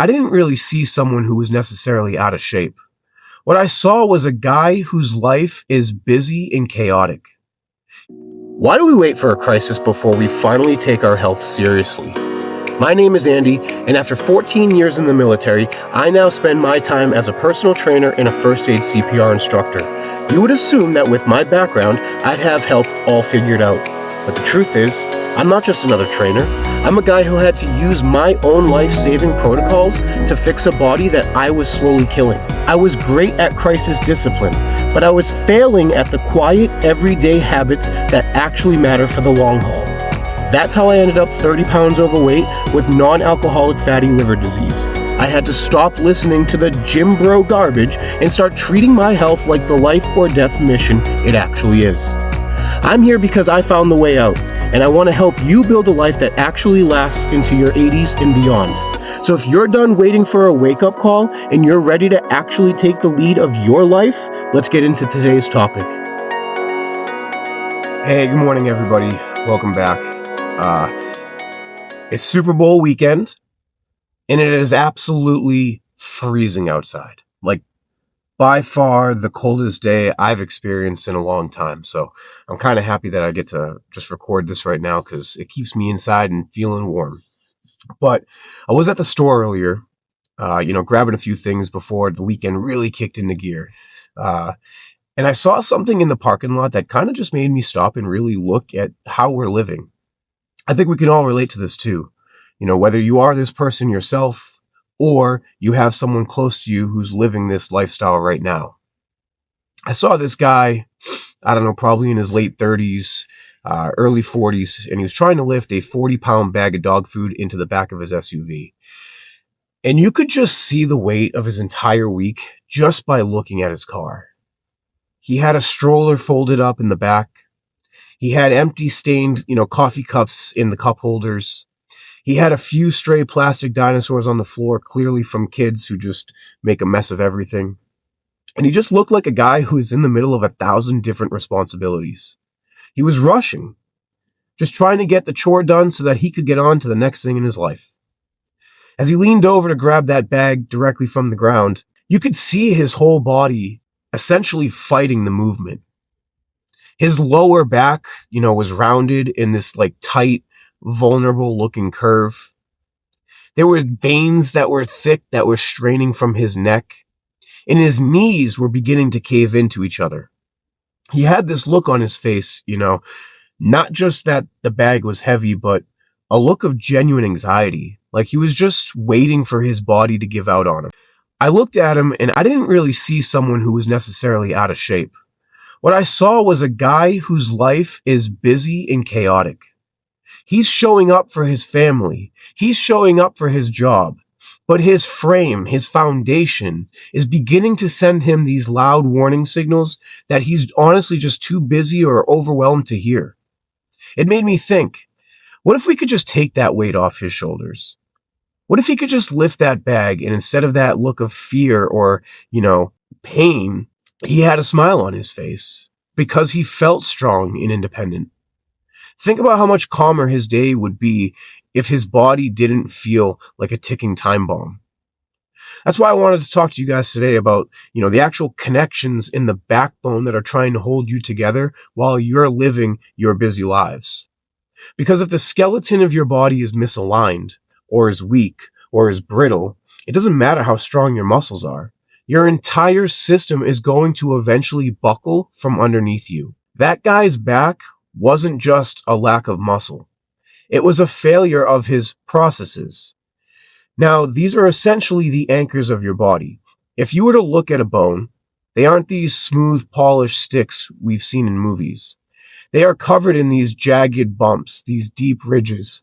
I didn't really see someone who was necessarily out of shape. What I saw was a guy whose life is busy and chaotic. Why do we wait for a crisis before we finally take our health seriously? My name is Andy, and after 14 years in the military, I now spend my time as a personal trainer and a first aid CPR instructor. You would assume that with my background, I'd have health all figured out. But the truth is, I'm not just another trainer. I'm a guy who had to use my own life-saving protocols to fix a body that I was slowly killing. I was great at crisis discipline, but I was failing at the quiet, everyday habits that actually matter for the long haul. That's how I ended up 30 pounds overweight with non-alcoholic fatty liver disease. I had to stop listening to the gym bro garbage and start treating my health like the life or death mission it actually is. I'm here because I found the way out, and I want to help you build a life that actually lasts into your 80s and beyond. So if you're done waiting for a wake-up call and you're ready to actually take the lead of your life, let's get into today's topic. Hey, good morning, everybody. Welcome back. It's Super Bowl weekend, and it is absolutely freezing outside. Like, by far the coldest day I've experienced in a long time. So I'm kind of happy that I get to just record this right now because it keeps me inside and feeling warm. But I was at the store earlier, grabbing a few things before the weekend really kicked into gear. And I saw something in the parking lot that kind of just made me stop and really look at how we're living. I think we can all relate to this too. Whether you are this person yourself, or you have someone close to you who's living this lifestyle right now. I saw this guy, probably in his late 30s, early 40s, and he was trying to lift a 40-pound bag of dog food into the back of his SUV. And you could just see the weight of his entire week just by looking at his car. He had a stroller folded up in the back. He had empty stained, coffee cups in the cup holders. He had a few stray plastic dinosaurs on the floor, clearly from kids who just make a mess of everything. And he just looked like a guy who is in the middle of 1,000 different responsibilities. He was rushing, just trying to get the chore done so that he could get on to the next thing in his life. As he leaned over to grab that bag directly from the ground, you could see his whole body essentially fighting the movement. His lower back, was rounded in this tight, vulnerable looking curve. There were veins that were thick that were straining from his neck, and his knees were beginning to cave into each other. He had this look on his face, not just that the bag was heavy, but a look of genuine anxiety, like he was just waiting for his body to give out on him. I looked at him and I didn't really see someone who was necessarily out of shape. What I saw was a guy whose life is busy and chaotic. He's showing up for his family. He's showing up for his job. But his frame, his foundation, is beginning to send him these loud warning signals that he's honestly just too busy or overwhelmed to hear. It made me think, what if we could just take that weight off his shoulders? What if he could just lift that bag and instead of that look of fear or, pain, he had a smile on his face because he felt strong and independent. Think about how much calmer his day would be if his body didn't feel like a ticking time bomb. That's why I wanted to talk to you guys today about, the actual connections in the backbone that are trying to hold you together while you're living your busy lives. Because if the skeleton of your body is misaligned, or is weak, or is brittle, it doesn't matter how strong your muscles are. Your entire system is going to eventually buckle from underneath you. That guy's back wasn't just a lack of muscle. It was a failure of his processes. Now, these are essentially the anchors of your body. If you were to look at a bone, they aren't these smooth, polished sticks we've seen in movies. They are covered in these jagged bumps, these deep ridges,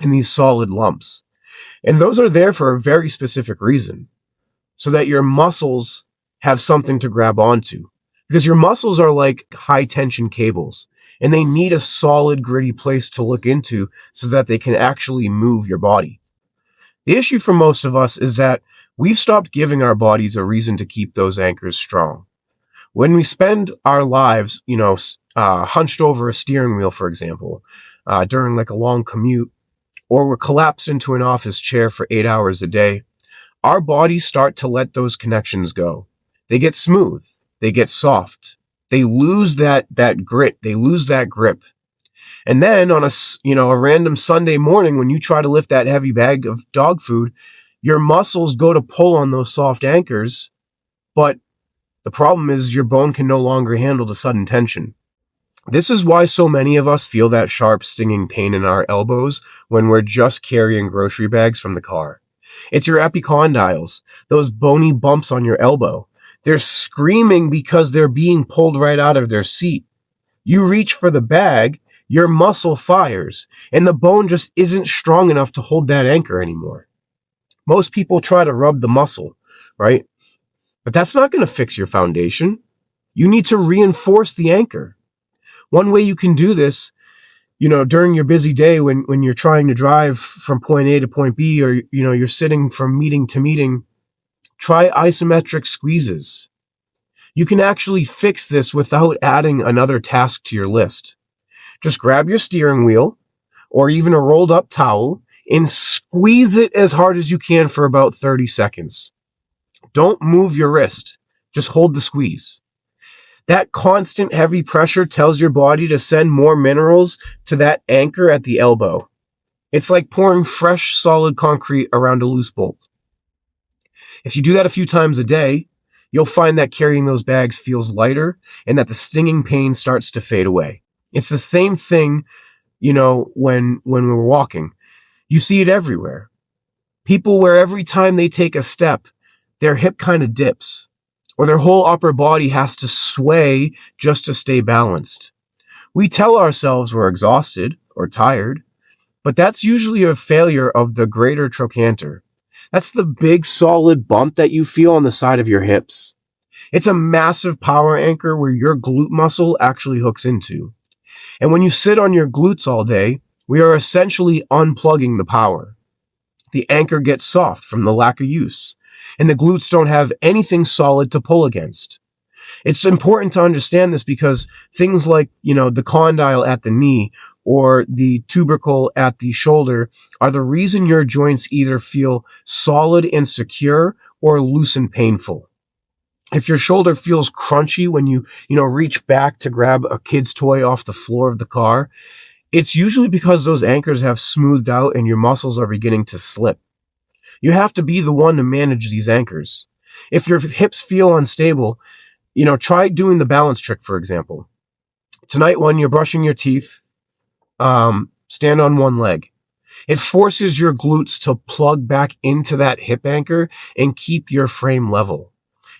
and these solid lumps. And those are there for a very specific reason, so that your muscles have something to grab onto. Because your muscles are like high-tension cables, and they need a solid, gritty place to look into so that they can actually move your body. The issue for most of us is that we've stopped giving our bodies a reason to keep those anchors strong. When we spend our lives, hunched over a steering wheel, for example, during a long commute, or we're collapsed into an office chair for 8 hours a day, our bodies start to let those connections go. They get smooth. They get soft. They lose that grit. They lose that grip. And then on a random Sunday morning, when you try to lift that heavy bag of dog food, your muscles go to pull on those soft anchors, but the problem is your bone can no longer handle the sudden tension. This is why so many of us feel that sharp, stinging pain in our elbows when we're just carrying grocery bags from the car. It's your epicondyles, those bony bumps on your elbow. They're screaming because they're being pulled right out of their seat. You reach for the bag, your muscle fires, and the bone just isn't strong enough to hold that anchor anymore. Most people try to rub the muscle, right? But that's not going to fix your foundation. You need to reinforce the anchor. One way you can do this, during your busy day when you're trying to drive from point A to point B, or, you're sitting from meeting to meeting, try isometric squeezes. You can actually fix this without adding another task to your list. Just grab your steering wheel or even a rolled up towel and squeeze it as hard as you can for about 30 seconds. Don't move your wrist. Just hold the squeeze. That constant heavy pressure tells your body to send more minerals to that anchor at the elbow. It's like pouring fresh, solid concrete around a loose bolt. If you do that a few times a day, you'll find that carrying those bags feels lighter and that the stinging pain starts to fade away. It's the same thing, when we're walking. You see it everywhere. People where every time they take a step, their hip kind of dips, or their whole upper body has to sway just to stay balanced. We tell ourselves we're exhausted or tired, but that's usually a failure of the greater trochanter. That's the big solid bump that you feel on the side of your hips. It's a massive power anchor where your glute muscle actually hooks into. And when you sit on your glutes all day, we are essentially unplugging the power. The anchor gets soft from the lack of use, and the glutes don't have anything solid to pull against. It's important to understand this because things like, the condyle at the knee or the tubercle at the shoulder are the reason your joints either feel solid and secure or loose and painful. If your shoulder feels crunchy when you reach back to grab a kid's toy off the floor of the car, it's usually because those anchors have smoothed out and your muscles are beginning to slip. You have to be the one to manage these anchors. If your hips feel unstable, try doing the balance trick, for example. Tonight, when you're brushing your teeth, stand on one leg. It forces your glutes to plug back into that hip anchor and keep your frame level.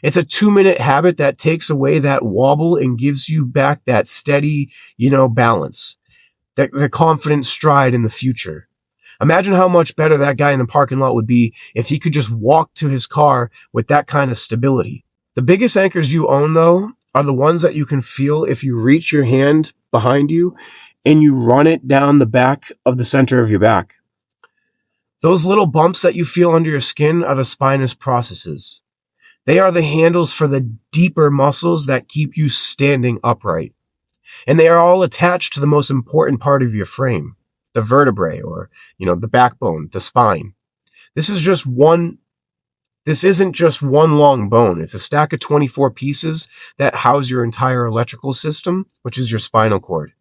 It's a 2-minute habit that takes away that wobble and gives you back that steady, balance, the confident stride in the future. Imagine how much better that guy in the parking lot would be if he could just walk to his car with that kind of stability. The biggest anchors you own, though, are the ones that you can feel if you reach your hand behind you and you run it down the back of the center of your back. Those little bumps that you feel under your skin are the spinous processes. They are the handles for the deeper muscles that keep you standing upright. And they are all attached to the most important part of your frame, the vertebrae, or, the backbone, the spine. This isn't just one long bone. It's a stack of 24 pieces that house your entire electrical system, which is your spinal cord.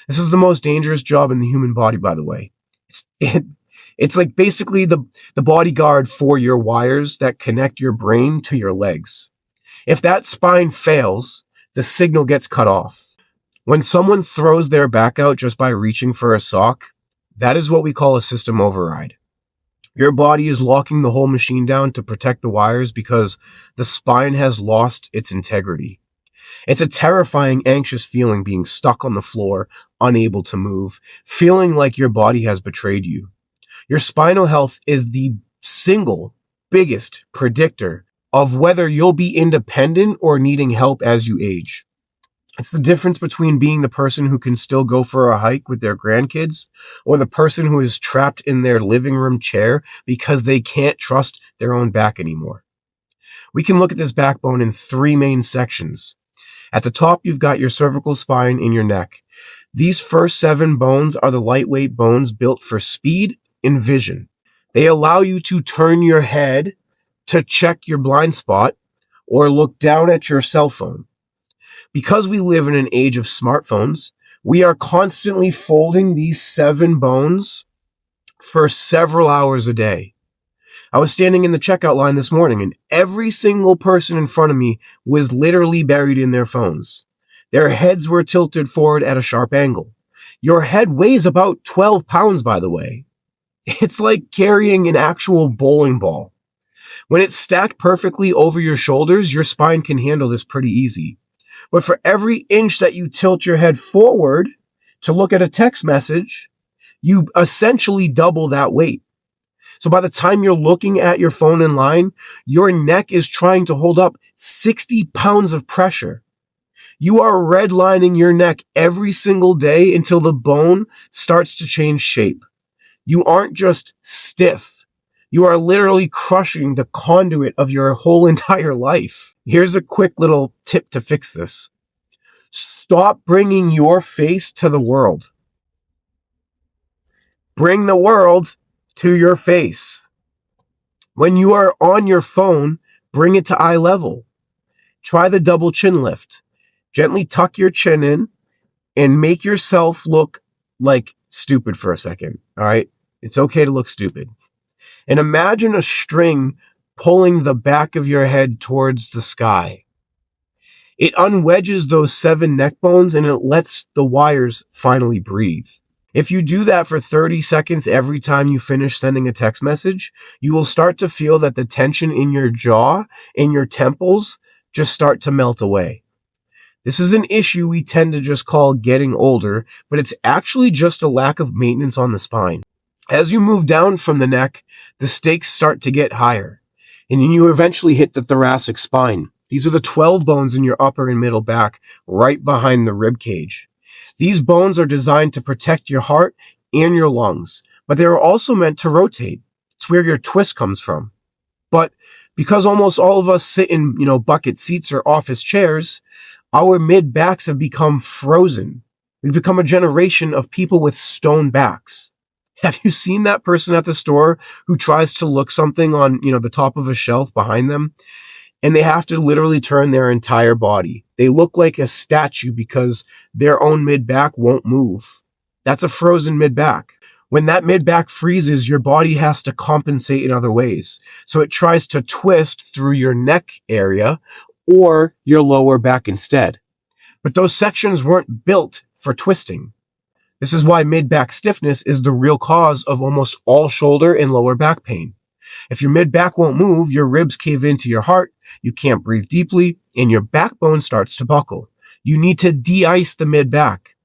This is the most dangerous job in the human body, by the way. It's like basically the bodyguard for your wires that connect your brain to your legs. If that spine fails, the signal gets cut off. When someone throws their back out just by reaching for a sock, that is what we call a system override. Your body is locking the whole machine down to protect the wires because the spine has lost its integrity. It's a terrifying, anxious feeling being stuck on the floor, unable to move, feeling like your body has betrayed you. Your spinal health is the single biggest predictor of whether you'll be independent or needing help as you age. It's the difference between being the person who can still go for a hike with their grandkids or the person who is trapped in their living room chair because they can't trust their own back anymore. We can look at this backbone in 3 main sections. At the top, you've got your cervical spine and your neck. These first 7 bones are the lightweight bones built for speed and vision. They allow you to turn your head to check your blind spot or look down at your cell phone. Because we live in an age of smartphones, we are constantly folding these 7 bones for several hours a day. I was standing in the checkout line this morning, and every single person in front of me was literally buried in their phones. Their heads were tilted forward at a sharp angle. Your head weighs about 12 pounds, by the way. It's like carrying an actual bowling ball. When it's stacked perfectly over your shoulders, your spine can handle this pretty easy. But for every inch that you tilt your head forward to look at a text message, you essentially double that weight. So by the time you're looking at your phone in line, your neck is trying to hold up 60 pounds of pressure. You are redlining your neck every single day until the bone starts to change shape. You aren't just stiff. You are literally crushing the conduit of your whole entire life. Here's a quick little tip to fix this. Stop bringing your face to the world. Bring the world to your face. When you are on your phone, bring it to eye level. Try the double chin lift. Gently tuck your chin in and make yourself look like stupid for a second. All right? It's okay to look stupid. And imagine a string pulling the back of your head towards the sky. It unwedges those 7 neck bones and it lets the wires finally breathe. If you do that for 30 seconds every time you finish sending a text message, you will start to feel that the tension in your jaw and your temples just start to melt away. This is an issue we tend to just call getting older, but it's actually just a lack of maintenance on the spine. As you move down from the neck, the stakes start to get higher, and you eventually hit the thoracic spine. These are the 12 bones in your upper and middle back, right behind the rib cage. These bones are designed to protect your heart and your lungs, but they are also meant to rotate. It's where your twist comes from. But because almost all of us sit in, bucket seats or office chairs, our mid-backs have become frozen. We've become a generation of people with stone backs. Have you seen that person at the store who tries to look something on, the top of a shelf behind them? And they have to literally turn their entire body. They look like a statue because their own mid-back won't move. That's a frozen mid-back. When that mid-back freezes, your body has to compensate in other ways. So it tries to twist through your neck area or your lower back instead. But those sections weren't built for twisting. This is why mid-back stiffness is the real cause of almost all shoulder and lower back pain. If your mid-back won't move, your ribs cave into your heart, you can't breathe deeply, and your backbone starts to buckle. You need to de-ice the mid-back.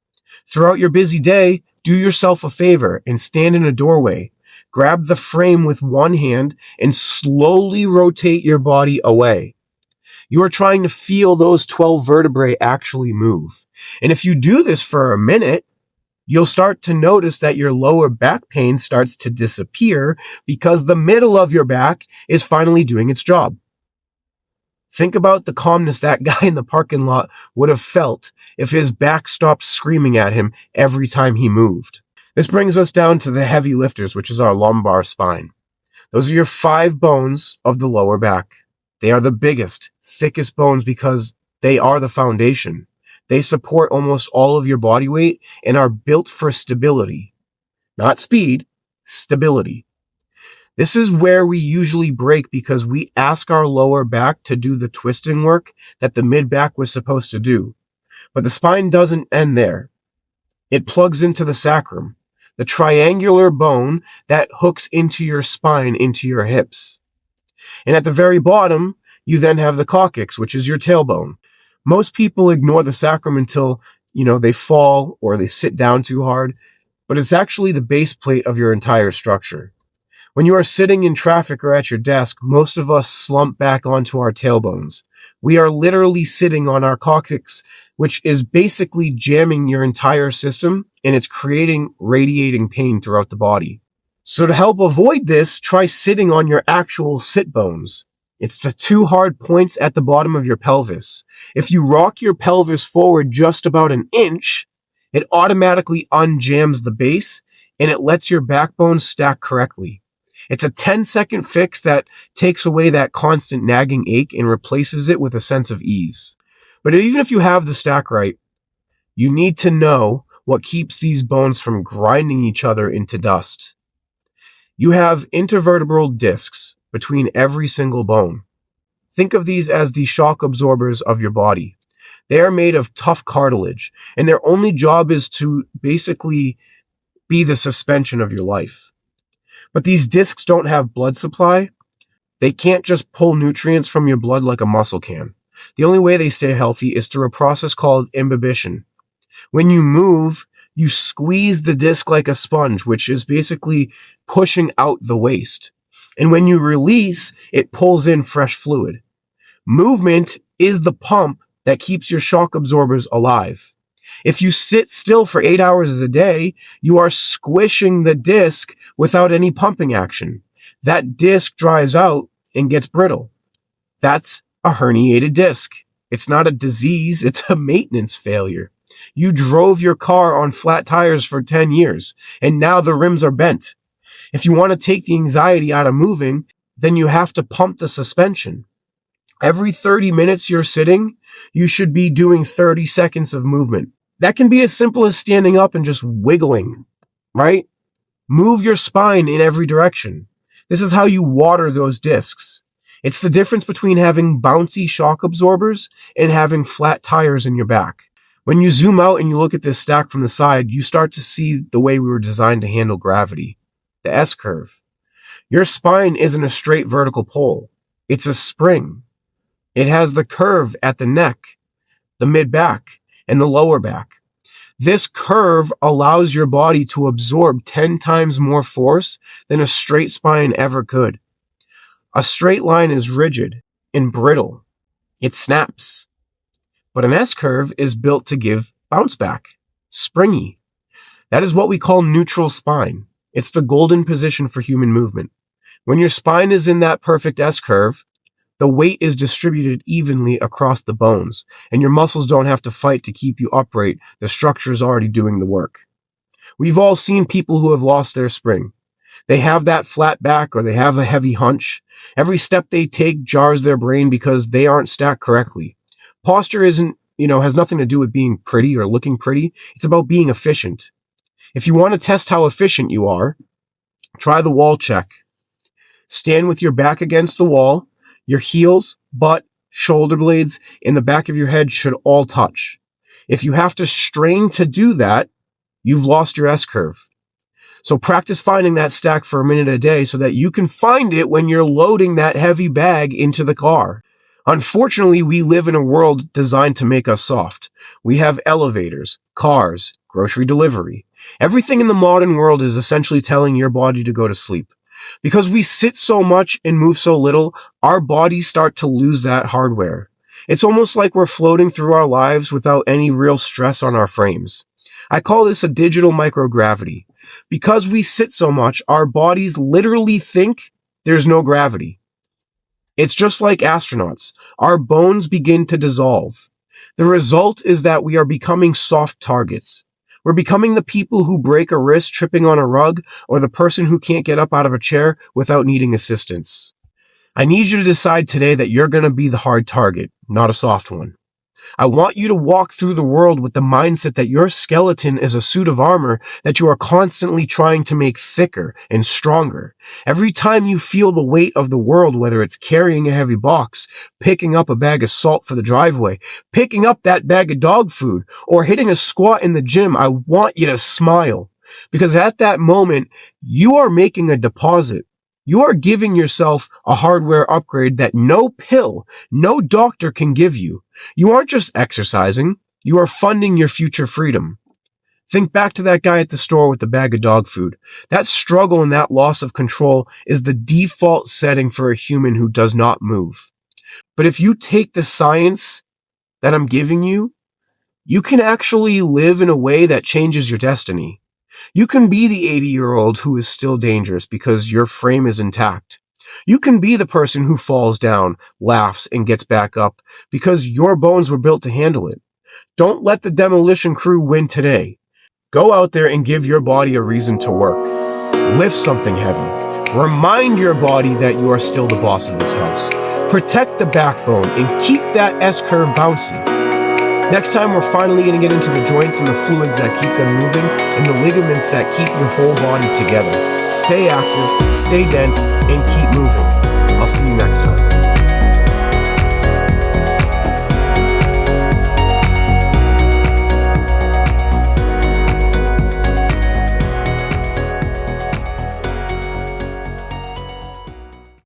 Throughout your busy day, do yourself a favor and stand in a doorway. Grab the frame with one hand and slowly rotate your body away. You are trying to feel those 12 vertebrae actually move. And if you do this for a minute, you'll start to notice that your lower back pain starts to disappear because the middle of your back is finally doing its job. Think about the calmness that guy in the parking lot would have felt if his back stopped screaming at him every time he moved. This brings us down to the heavy lifters, which is our lumbar spine. Those are your 5 bones of the lower back. They are the biggest, thickest bones because they are the foundation. They support almost all of your body weight and are built for stability. Not speed, stability. This is where we usually break because we ask our lower back to do the twisting work that the mid-back was supposed to do. But the spine doesn't end there. It plugs into the sacrum, the triangular bone that hooks into your spine, into your hips. And at the very bottom, you then have the coccyx, which is your tailbone. Most people ignore the sacrum until, they fall or they sit down too hard, but it's actually the base plate of your entire structure. When you are sitting in traffic or at your desk, most of us slump back onto our tailbones. We are literally sitting on our coccyx, which is basically jamming your entire system, and it's radiating pain throughout the body. So to help avoid this, try sitting on your actual sit bones. It's the 2 hard points at the bottom of your pelvis. If you rock your pelvis forward just about an inch, it automatically unjams the base and it lets your backbone stack correctly. It's a 10-second fix that takes away that constant nagging ache and replaces it with a sense of ease. But even if you have the stack right, you need to know what keeps these bones from grinding each other into dust. You have intervertebral discs between every single bone. Think of these as the shock absorbers of your body. They are made of tough cartilage, and their only job is to basically be the suspension of your life. But these discs don't have blood supply. They can't just pull nutrients from your blood like a muscle can. The only way they stay healthy is through a process called imbibition. When you move, you squeeze the disc like a sponge, which is basically pushing out the waste. And when you release, it pulls in fresh fluid. Movement is the pump that keeps your shock absorbers alive. If you sit still for 8 hours a day, you are squishing the disc without any pumping action. That disc dries out and gets brittle. That's a herniated disc. It's not a disease, it's a maintenance failure. You drove your car on flat tires for 10 years, and now the rims are bent. If you want to take the anxiety out of moving, then you have to pump the suspension. Every 30 minutes you're sitting, you should be doing 30 seconds of movement. That can be as simple as standing up and just wiggling, right? Move your spine in every direction. This is how you water those discs. It's the difference between having bouncy shock absorbers and having flat tires in your back. When you zoom out and you look at this stack from the side, you start to see the way we were designed to handle gravity. The S-curve. Your spine isn't a straight vertical pole. It's a spring. It has the curve at the neck, the mid-back, and the lower back. This curve allows your body to absorb 10 times more force than a straight spine ever could. A straight line is rigid and brittle. It snaps. But an S-curve is built to give bounce back, springy. That is what we call neutral spine. It's the golden position for human movement. When your spine is in that perfect S-curve, the weight is distributed evenly across the bones, and your muscles don't have to fight to keep you upright. The structure is already doing the work. We've all seen people who have lost their spring. They have that flat back or they have a heavy hunch. Every step they take jars their brain because they aren't stacked correctly. Posture has nothing to do with being pretty or looking pretty. It's about being efficient. If you want to test how efficient you are, try the wall check. Stand with your back against the wall. Your heels, butt, shoulder blades, and the back of your head should all touch. If you have to strain to do that, you've lost your S-curve. So practice finding that stack for a minute a day so that you can find it when you're loading that heavy bag into the car. Unfortunately, we live in a world designed to make us soft. We have elevators, cars, grocery delivery. Everything in the modern world is essentially telling your body to go to sleep. Because we sit so much and move so little, our bodies start to lose that hardware. It's almost like we're floating through our lives without any real stress on our frames. I call this a digital microgravity. Because we sit so much, our bodies literally think there's no gravity. It's just like astronauts. Our bones begin to dissolve. The result is that we are becoming soft targets. We're becoming the people who break a wrist tripping on a rug or the person who can't get up out of a chair without needing assistance. I need you to decide today that you're going to be the hard target, not a soft one. I want you to walk through the world with the mindset that your skeleton is a suit of armor that you are constantly trying to make thicker and stronger. Every time you feel the weight of the world, whether it's carrying a heavy box, picking up a bag of salt for the driveway, picking up that bag of dog food, or hitting a squat in the gym, I want you to smile. Because at that moment, you are making a deposit. You are giving yourself a hardware upgrade that no pill, no doctor can give you. You aren't just exercising, you are funding your future freedom. Think back to that guy at the store with the bag of dog food. That struggle and that loss of control is the default setting for a human who does not move. But if you take the science that I'm giving you, you can actually live in a way that changes your destiny. You can be the 80-year-old who is still dangerous because your frame is intact. You can be the person who falls down, laughs, and gets back up because your bones were built to handle it. Don't let the demolition crew win today. Go out there and give your body a reason to work. Lift something heavy. Remind your body that you are still the boss of this house. Protect the backbone and keep that S-curve bouncing. Next time, we're finally going to get into the joints and the fluids that keep them moving and the ligaments that keep your whole body together. Stay active, stay dense, and keep moving.